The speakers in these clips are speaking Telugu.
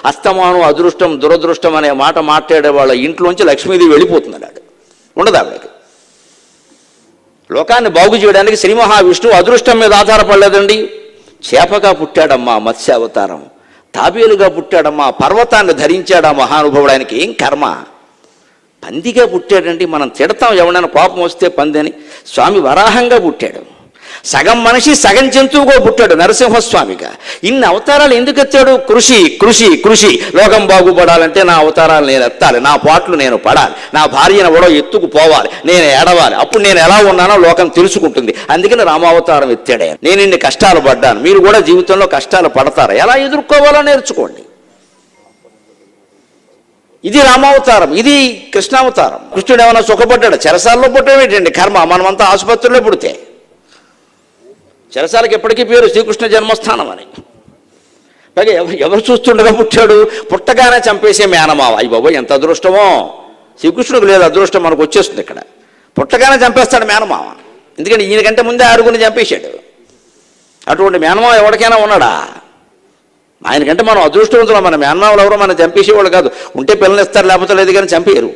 అస్తమానం అదృష్టం దురదృష్టం అనే మాట మాట్లాడే వాళ్ళ ఇంట్లోంచి లక్ష్మీదేవి వెళ్ళిపోతుంది అన్నాడు. ఉండదు ఆవిడకి. లోకాన్ని బాగు చేయడానికి శ్రీ మహావిష్ణువు అదృష్టం మీద ఆధారపడలేదండి. చేపగా పుట్టాడమ్మా మత్స్యావతారం, తాబేలుగా పుట్టాడమ్మా, పర్వతాన్ని ధరించాడా మహానుభావుడు. ఆయనకి ఏం కర్మ. పందిగా పుట్టాడండి. మనం తిడతాం ఎవడైనా కోపం వస్తే పందని. స్వామి వరాహంగా పుట్టాడు. సగం మనిషి సగం జంతువుగా పుట్టాడు నరసింహస్వామిగా. ఇన్ని అవతారాలు ఎందుకు ఎత్తాడు? కృషి కృషి కృషి. లోకం బాగుపడాలంటే నా అవతారాలు నేను ఎత్తాలి, నా పాటలు నేను పడాలి, నా భార్యను ఎవడో ఎత్తుకుపోవాలి, నేను ఏడవాలి, అప్పుడు నేను ఎలా ఉన్నానో లోకం తెలుసుకుంటుంది. అందుకని రామావతారం ఎత్తాడే. నేను ఇన్ని కష్టాలు పడ్డాను, మీరు కూడా జీవితంలో కష్టాలు పడతారు, ఎలా ఎదుర్కోవాలో నేర్చుకోండి. ఇది రామావతారం, ఇది కృష్ణావతారం. కృష్ణుడు ఏమైనా సుఖపడ్డాడు? చెరసాల్లో పుట్టడం ఏంటండి కర్మ. మనమంతా ఆసుపత్రిలో పుడితే. చెరసాలకు ఎప్పటికీ పేరు శ్రీకృష్ణ జన్మస్థానం అని. పైగా ఎవరు చూస్తుండగా పుట్టాడు? పుట్టగానే చంపేసే మేనమావ. అయ్యి బాబోయ్ ఎంత అదృష్టమో. శ్రీకృష్ణుడికి లేదు అదృష్టం, మనకు వచ్చేస్తుంది ఇక్కడ. పుట్టగానే చంపేస్తాడు మేనమావ. ఎందుకంటే ఈయనకంటే ముందే ఆరుగురిని చంపేశాడు. అటువంటి మేనమావ ఎవరికైనా ఉన్నాడా? ఆయనకంటే మనం అదృష్టవంతులం. మన మేనమావలు ఎవరో మనం చంపేసేవాళ్ళు కాదు. ఉంటే పిల్లలు ఇస్తారు, లేకపోతే లేదు, కానీ చంపేయరు.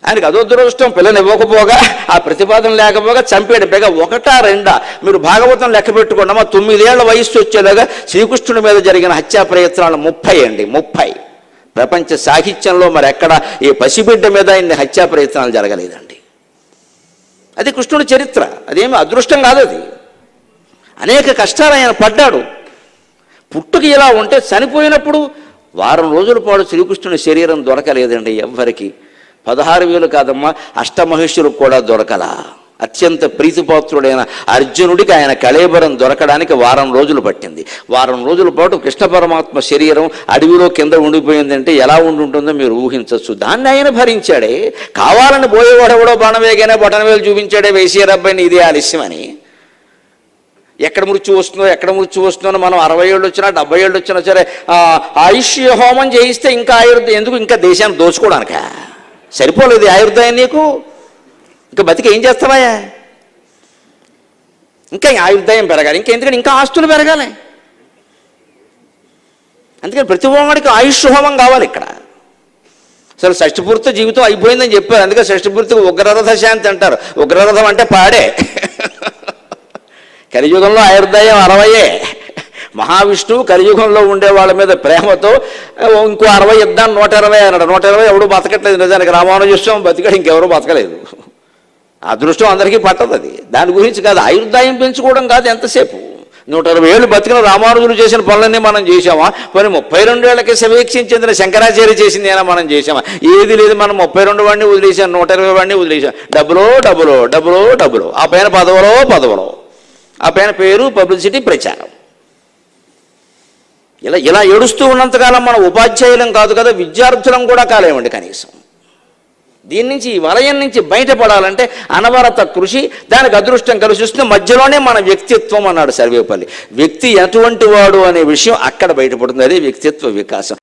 ఆయనకు అదో దురదృష్టం. పిల్లని ఇవ్వకపోగా, ఆ ప్రతిపాదన లేకపోగా చంపాడు. పైగా ఒకటా రెండా? మీరు భాగవతం లెక్క పెట్టుకోండి అమ్మా. 9 ఏళ్ల వయస్సు వచ్చేలాగా శ్రీకృష్ణుడి మీద జరిగిన హత్యా ప్రయత్నాలు 30 అండి. 30. ప్రపంచ సాహిత్యంలో మరి ఎక్కడ ఈ పసిబిడ్డ మీద ఇన్ని హత్యా ప్రయత్నాలు జరగలేదండి. అది కృష్ణుడి చరిత్ర. అదేమి అదృష్టం కాదు. అది అనేక కష్టాలు ఆయన పడ్డాడు. పుట్టుక ఇలా ఉంటే చనిపోయినప్పుడు వారం రోజుల పాటు శ్రీకృష్ణుని శరీరం దొరకలేదండి ఎవ్వరికి. 16,000 కాదమ్మా, అష్టమహిషులకు కూడా దొరకలా. అత్యంత ప్రీతిపాత్రుడైన అర్జునుడికి ఆయన కళేబరం దొరకడానికి వారం రోజులు పట్టింది. వారం రోజుల పాటు కృష్ణ పరమాత్మ శరీరం అడవిలో కింద ఉండిపోయిందంటే ఎలా ఉంటుందో మీరు ఊహించవచ్చు. దాన్ని ఆయన భరించాడే. కావాలని పోయేవాడెవడో బాణవేగానే బొటనవేలు చూపించాడే, వేసేరబ్బాయిని ఇదే ఆలస్యమని. ఎక్కడ మృత్యు వస్తుందో మనం 60 ఏళ్ళు వచ్చినా 70 ఏళ్ళు వచ్చినా సరే ఆయుష్య హోమం చేయిస్తే ఇంకా ఆయుర్దాయం ఎందుకు? ఇంకా దేశాన్ని దోచుకోవడానికా? సరిపోలేదు ఆయుర్దాయం నీకు? ఇంకా బతికి ఏం చేస్తావా? ఇంకా ఆయుర్దాయం పెరగాలి, ఎందుకంటే ఇంకా ఆస్తులు పెరగాలి. అందుకని ప్రతి ఒక్కడికి ఆయుష్ హోమం కావాలి. ఇక్కడ అసలు షష్ఠపూర్తి జీవితం అయిపోయిందని చెప్పారు. అందుకే షష్ఠపూర్తికి ఉగ్రరథ శాంతి అంటారు. ఉగ్రరథం అంటే పాడే. కలియుగంలో ఆయుర్దాయం 60. మహావిష్ణువు కలియుగంలో ఉండే వాళ్ళ మీద ప్రేమతో ఇంకో 60 ఇద్దాం, 120 అన్నాడు. 120 ఎవడు బతకట్లేదు. నిజానికి రామానుజస్వామి బతికాడు, ఇంకెవరూ బతకలేదు. అదృష్టం అందరికీ పట్టదు. అది దాని గురించి కాదు. ఆయుర్దాయం పెంచుకోవడం కాదు. ఎంతసేపు 120 ఏళ్ళు బతికిన రామానుజులు చేసిన పనులన్నీ మనం చేసామా? పోనీ 32 ఏళ్ళకి సమీక్షించి చెందిన శంకరాచార్య చేసింది అయినా మనం చేసామా? ఏది లేదు. మనం 32 వాడిని వదిలేసాం, 120 వాడిని వదిలేసాం. డబ్బులో ఆ పైన పదవులో ఆ పైన పేరు, పబ్లిసిటీ, ప్రచారం. ఇలా ఏడుస్తూ ఉన్నంతకాలం మనం ఉపాధ్యాయులం కాదు కదా, విద్యార్థులం కూడా కాలేమండి కనీసం. దీని నుంచి, ఈ వలయం నుంచి బయటపడాలంటే అనవరత కృషి, దానికి అదృష్టం కలిసి వస్తుంది. మధ్యలోనే మన వ్యక్తిత్వం అన్నాడు సర్వేపల్లి. వ్యక్తి ఎటువంటి వాడు అనే విషయం అక్కడ బయటపడుతుంది. అదే వ్యక్తిత్వ వికాసం.